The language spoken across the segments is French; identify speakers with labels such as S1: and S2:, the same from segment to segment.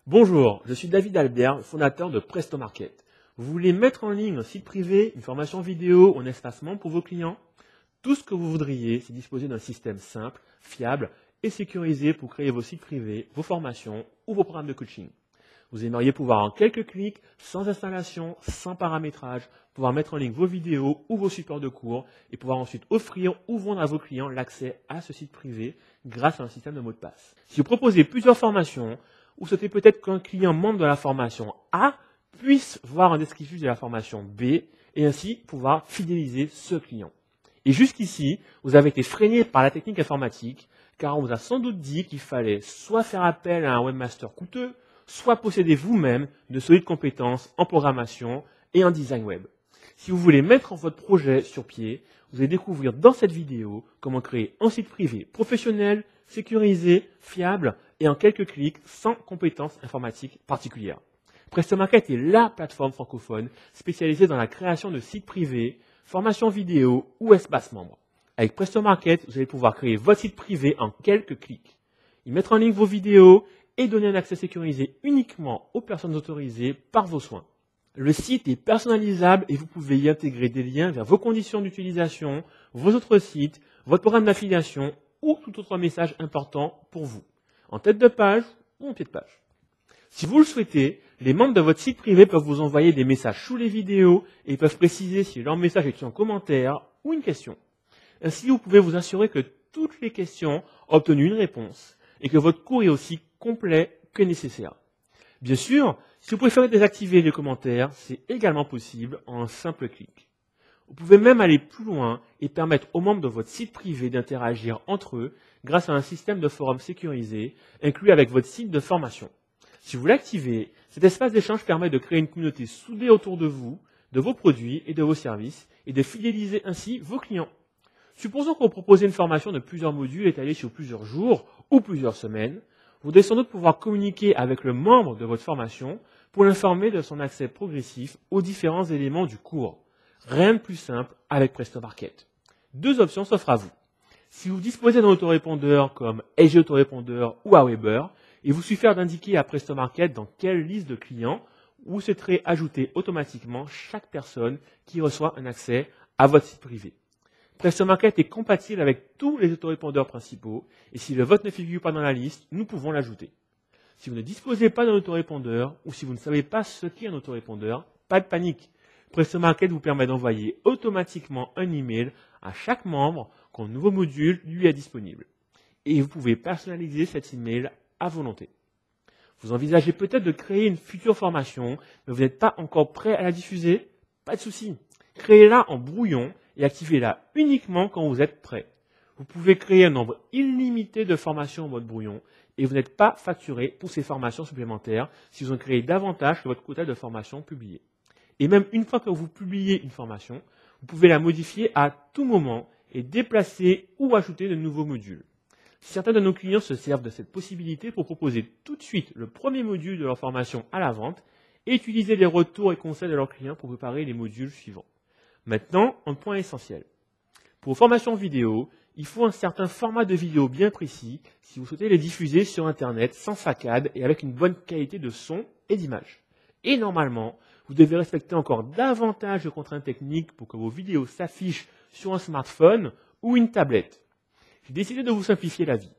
S1: Bonjour, je suis David Albert, fondateur de Presto Market. Vous voulez mettre en ligne un site privé, une formation vidéo ou un espace membre pour vos clients? Tout ce que vous voudriez, c'est disposer d'un système simple, fiable et sécurisé pour créer vos sites privés, vos formations ou vos programmes de coaching. Vous aimeriez pouvoir en quelques clics, sans installation, sans paramétrage, pouvoir mettre en ligne vos vidéos ou vos supports de cours et pouvoir ensuite offrir ou vendre à vos clients l'accès à ce site privé grâce à un système de mots de passe. Si vous proposez plusieurs formations, ou souhaitez peut-être qu'un client membre de la formation A puisse voir un descriptif de la formation B et ainsi pouvoir fidéliser ce client. Et jusqu'ici, vous avez été freiné par la technique informatique car on vous a sans doute dit qu'il fallait soit faire appel à un webmaster coûteux, soit posséder vous-même de solides compétences en programmation et en design web. Si vous voulez mettre votre projet sur pied, vous allez découvrir dans cette vidéo comment créer un site privé professionnel, sécurisé, fiable et en quelques clics sans compétences informatiques particulières. Presto Market est la plateforme francophone spécialisée dans la création de sites privés, formations vidéo ou espaces membres. Avec Presto Market, vous allez pouvoir créer votre site privé en quelques clics, y mettre en ligne vos vidéos et donner un accès sécurisé uniquement aux personnes autorisées par vos soins. Le site est personnalisable et vous pouvez y intégrer des liens vers vos conditions d'utilisation, vos autres sites, votre programme d'affiliation ou tout autre message important pour vous, en tête de page ou en pied de page. Si vous le souhaitez, les membres de votre site privé peuvent vous envoyer des messages sous les vidéos et peuvent préciser si leur message est en commentaire ou une question. Ainsi, vous pouvez vous assurer que toutes les questions ont obtenu une réponse et que votre cours est aussi complet que nécessaire. Bien sûr, si vous préférez désactiver les commentaires, c'est également possible en un simple clic. Vous pouvez même aller plus loin et permettre aux membres de votre site privé d'interagir entre eux grâce à un système de forum sécurisé inclus avec votre site de formation. Si vous l'activez, cet espace d'échange permet de créer une communauté soudée autour de vous, de vos produits et de vos services et de fidéliser ainsi vos clients. Supposons que vous proposez une formation de plusieurs modules étalés sur plusieurs jours ou plusieurs semaines. Vous devez sans doute pouvoir communiquer avec le membre de votre formation pour l'informer de son accès progressif aux différents éléments du cours. Rien de plus simple avec Presto Market. Deux options s'offrent à vous. Si vous disposez d'un autorépondeur comme SG Autorépondeur ou Aweber, il vous suffit d'indiquer à Presto Market dans quelle liste de clients vous souhaiterez ajouter automatiquement chaque personne qui reçoit un accès à votre site privé. Presto Market est compatible avec tous les autorépondeurs principaux et si le vôtre ne figure pas dans la liste, nous pouvons l'ajouter. Si vous ne disposez pas d'un autorépondeur ou si vous ne savez pas ce qu'est un autorépondeur, pas de panique. Presto Market vous permet d'envoyer automatiquement un email à chaque membre quand un nouveau module lui est disponible. Et vous pouvez personnaliser cet email à volonté. Vous envisagez peut-être de créer une future formation, mais vous n'êtes pas encore prêt à la diffuser? Pas de souci. Créez-la en brouillon et activez-la uniquement quand vous êtes prêt. Vous pouvez créer un nombre illimité de formations en mode brouillon et vous n'êtes pas facturé pour ces formations supplémentaires si vous en créez davantage que votre quota de formations publiées. Et même une fois que vous publiez une formation, vous pouvez la modifier à tout moment et déplacer ou ajouter de nouveaux modules. Certains de nos clients se servent de cette possibilité pour proposer tout de suite le premier module de leur formation à la vente et utiliser les retours et conseils de leurs clients pour préparer les modules suivants. Maintenant, un point essentiel. Pour vos formations vidéo, il faut un certain format de vidéo bien précis si vous souhaitez les diffuser sur Internet sans saccade et avec une bonne qualité de son et d'image. Et normalement, vous devez respecter encore davantage de contraintes techniques pour que vos vidéos s'affichent sur un smartphone ou une tablette. J'ai décidé de vous simplifier la vie.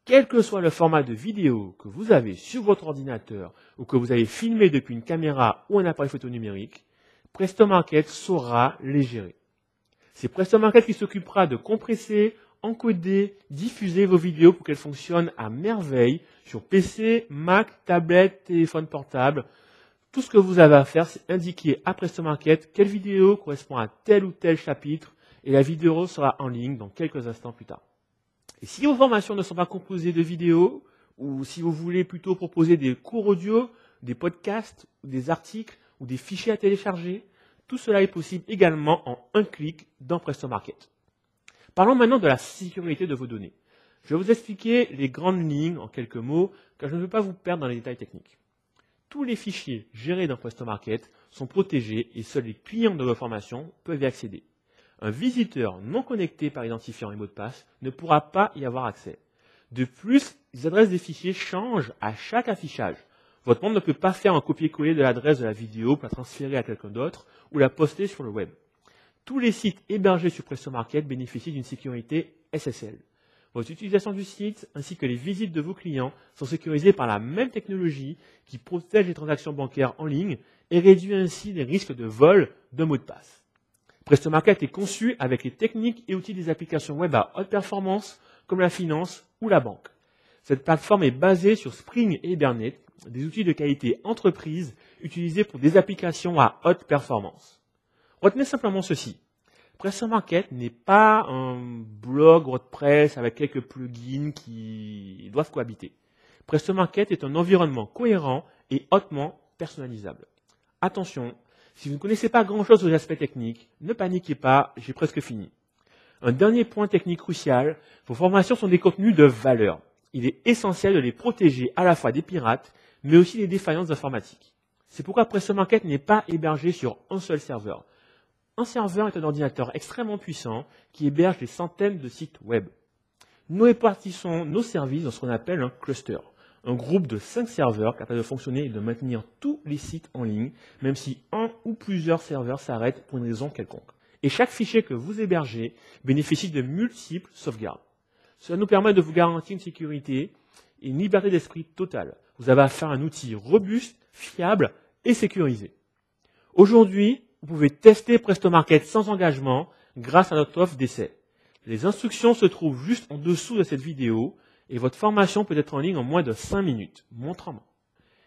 S1: Quel que soit le format de vidéo que vous avez sur votre ordinateur ou que vous avez filmé depuis une caméra ou un appareil photo numérique, Presto Market saura les gérer. C'est Presto Market qui s'occupera de compresser, encoder, diffuser vos vidéos pour qu'elles fonctionnent à merveille sur PC, Mac, tablette, téléphone portable. Tout ce que vous avez à faire, c'est indiquer à Presto Market quelle vidéo correspond à tel ou tel chapitre et la vidéo sera en ligne dans quelques instants plus tard. Et si vos formations ne sont pas composées de vidéos, ou si vous voulez plutôt proposer des cours audio, des podcasts, des articles, ou des fichiers à télécharger, tout cela est possible également en un clic dans Presto Market. Parlons maintenant de la sécurité de vos données. Je vais vous expliquer les grandes lignes en quelques mots, car je ne veux pas vous perdre dans les détails techniques. Tous les fichiers gérés dans Presto Market sont protégés et seuls les clients de vos formations peuvent y accéder. Un visiteur non connecté par identifiant et mot de passe ne pourra pas y avoir accès. De plus, les adresses des fichiers changent à chaque affichage. Votre membre ne peut pas faire un copier-coller de l'adresse de la vidéo pour la transférer à quelqu'un d'autre ou la poster sur le web. Tous les sites hébergés sur PrestoMarket bénéficient d'une sécurité SSL. Votre utilisation du site ainsi que les visites de vos clients sont sécurisées par la même technologie qui protège les transactions bancaires en ligne et réduit ainsi les risques de vol de mots de passe. PrestoMarket est conçu avec les techniques et outils des applications web à haute performance comme la finance ou la banque. Cette plateforme est basée sur Spring et Hibernate, des outils de qualité entreprise utilisés pour des applications à haute performance. Retenez simplement ceci. PrestoMarket n'est pas un blog WordPress avec quelques plugins qui doivent cohabiter. PrestoMarket est un environnement cohérent et hautement personnalisable. Attention, si vous ne connaissez pas grand-chose aux aspects techniques, ne paniquez pas, j'ai presque fini. Un dernier point technique crucial, vos formations sont des contenus de valeur. Il est essentiel de les protéger à la fois des pirates, mais aussi des défaillances informatiques. C'est pourquoi PrestoMarket n'est pas hébergé sur un seul serveur. Un serveur est un ordinateur extrêmement puissant qui héberge des centaines de sites web. Nous répartissons nos services dans ce qu'on appelle un cluster, un groupe de 5 serveurs capables de fonctionner et de maintenir tous les sites en ligne, même si un ou plusieurs serveurs s'arrêtent pour une raison quelconque. Et chaque fichier que vous hébergez bénéficie de multiples sauvegardes. Cela nous permet de vous garantir une sécurité et une liberté d'esprit totale. Vous avez affaire à un outil robuste, fiable et sécurisé. Aujourd'hui, vous pouvez tester PrestoMarket sans engagement grâce à notre offre d'essai. Les instructions se trouvent juste en dessous de cette vidéo et votre formation peut être en ligne en moins de 5 minutes. Montre en main.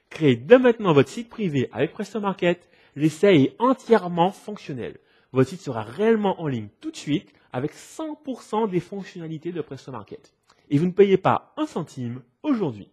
S1: Créez dès maintenant votre site privé avec PrestoMarket. L'essai est entièrement fonctionnel. Votre site sera réellement en ligne tout de suite avec 100% des fonctionnalités de PrestoMarket. Et vous ne payez pas un centime aujourd'hui.